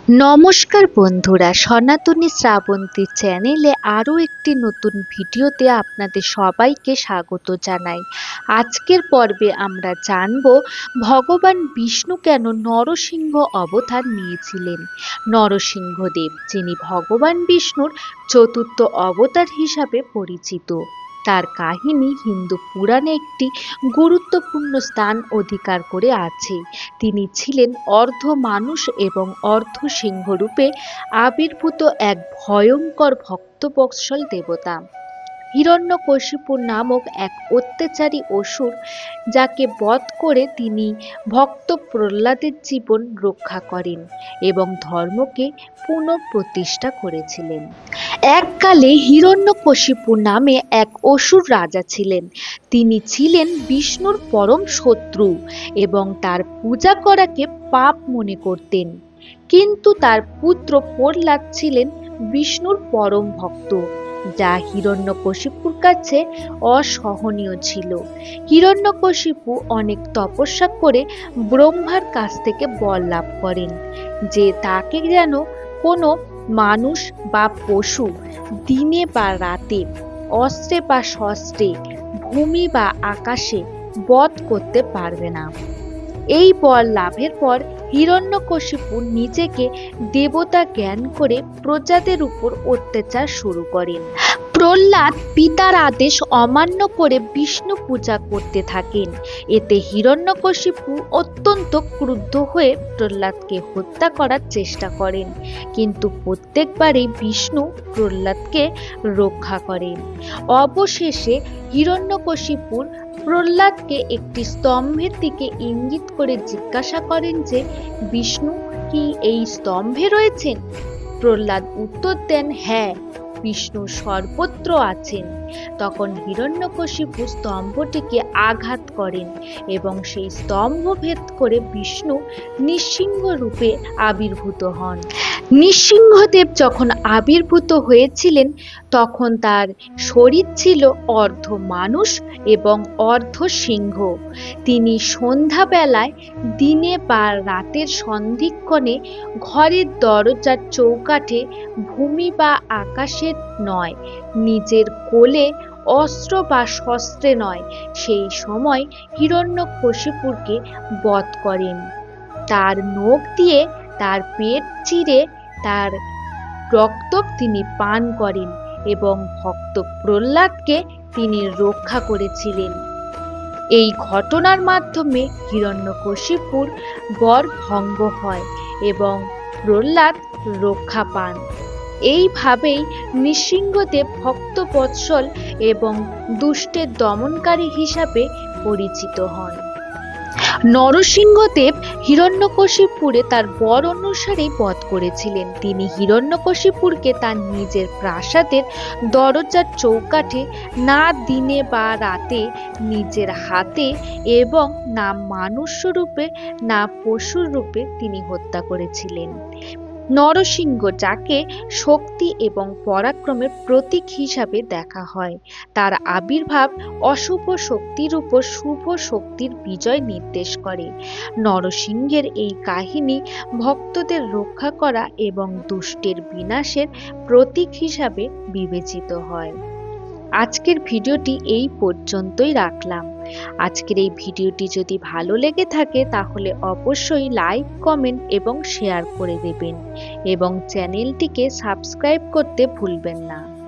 নমস্কার বন্ধুরা, সনাতনী শ্রাবন্তী চ্যানেলে আরও একটি নতুন ভিডিওতে আপনাদের সবাইকে স্বাগত জানাই। আজকের পর্বে আমরা জানব ভগবান বিষ্ণু কেন নরসিংহ অবতার নিয়েছিলেন। নরসিংহদেব, যিনি ভগবান বিষ্ণুর চতুর্থ অবতার হিসাবে পরিচিত, তার কাহিনী হিন্দু পুরাণে একটি গুরুত্বপূর্ণ স্থান অধিকার করে আছে। তিনি ছিলেন অর্ধ মানুষ এবং অর্ধ সিংহ রূপে আবির্ভূত এক ভয়ঙ্কর ভক্তবৎসল দেবতা। হিরণ্যকশিপু নামক এক অত্যাচারী অসুর, যাকে বধ করে তিনি ভক্ত প্রহ্লাদের জীবন রক্ষা করেন এবং ধর্মকে পুনঃপ্রতিষ্ঠা করেছিলেন। এককালে হিরণ্যকশিপু নামে এক অসুর রাজা ছিলেন। তিনি ছিলেন বিষ্ণুর পরম শত্রু এবং তার পূজা করাকে পাপ মনে করতেন। কিন্তু তার পুত্র প্রহ্লাদ ছিলেন বিষ্ণুর পরম ভক্ত, যা হিরণ্যকশিপুর কাছে অসহনীয় ছিল। হিরণ্যকশিপু অনেক তপস্যা করে ব্রহ্মার কাছ থেকে বর লাভ করেন যে তাকে যেন কোনো মানুষ বা পশু দিনে বা রাতে, অস্ত্রে বা শস্ত্রে, ভূমি বা আকাশে বধ করতে পারবে না। এই বর লাভের পর হিরণ্যকশিপু নিজেকে দেবতা জ্ঞান করে প্রজাদের উপর অত্যাচার শুরু করেন। প্রহ্লাদ পিতার আদেশ অমান্য করে বিষ্ণু পূজা করতে থাকেন। এতে হিরণ্যকশিপু অত্যন্ত ক্রুদ্ধ হয়ে প্রহ্লাদকে হত্যা করার চেষ্টা করেন, কিন্তু প্রত্যেকবারই বিষ্ণু প্রহ্লাদকে রক্ষা করেন। অবশেষে হিরণ্যকশিপুর প্রহ্লাদকে একটি স্তম্ভের দিকে ইঙ্গিত করে জিজ্ঞাসা করেন যে বিষ্ণু কি এই স্তম্ভে রয়েছেন। প্রহ্লাদ উত্তর দেন, হ্যাঁ, বিষ্ণু সর্বত্র আছেন। তখন হিরণ্যকশিপু স্তম্ভটিকে আঘাত করেন এবং সেই স্তম্ভ ভেদ করে বিষ্ণু নৃসিংহ রূপে আবির্ভূত হন। নৃসিংহদেব যখন আবির্ভূত হয়েছিলেন তখন তার শরীর ছিল অর্ধ মানুষ এবং অর্ধ সিংহ। তিনি সন্ধ্যাবেলায়, দিনে বা রাতের সন্ধিক্ষণে ঘরের দরজার চৌকাঠে, ভূমি বা আকাশের নয়, নিজের কোলে, অস্ত্র বা শস্ত্রে নয়, সেই সময় হিরণ্যকশিপুরকে বধ করেন। তার নখ দিয়ে তার পেট চিরে তার রক্ত তিনি পান করেন এবং ভক্ত প্রহ্লাদকে তিনি রক্ষা করেছিলেন। এই ঘটনার মাধ্যমে হিরণ্যকশিপুর বর ভঙ্গ হয় এবং প্রহ্লাদ রক্ষা পান। এইভাবেই নৃসিংহদেব ভক্তবৎসল এবং দুষ্টের দমনকারী হিসাবে পরিচিত হন। নরসিংহদেব হিরণ্যকশিপুরে তার বর অনুসারেই বধ করেছিলেন। তিনি হিরণ্যকশিপুরকে তার নিজের প্রাসাদের দরজার চৌকাঠে, না দিনে বা রাতে, নিজের হাতে এবং না মানুষ রূপে না পশুর রূপে তিনি হত্যা করেছিলেন। নরসিংহ, যাকে শক্তি এবং পরাক্রমের প্রতীক হিসাবে দেখা হয়, তার আবির্ভাব অশুভ শক্তির উপর শুভ শক্তির বিজয় নির্দেশ করে। নরসিংহের এই কাহিনী ভক্তদের রক্ষা করা এবং দুষ্টের বিনাশের প্রতীক হিসাবে বিবেচিত হয়। আজকের ভিডিওটি এই পর্যন্তই রাখলাম। আজকের এই ভিডিওটি যদি ভালো লেগে থাকে তাহলে অবশ্যই লাইক, কমেন্ট এবং শেয়ার করে দেবেন এবং চ্যানেলটিকে সাবস্ক্রাইব করতে ভুলবেন না।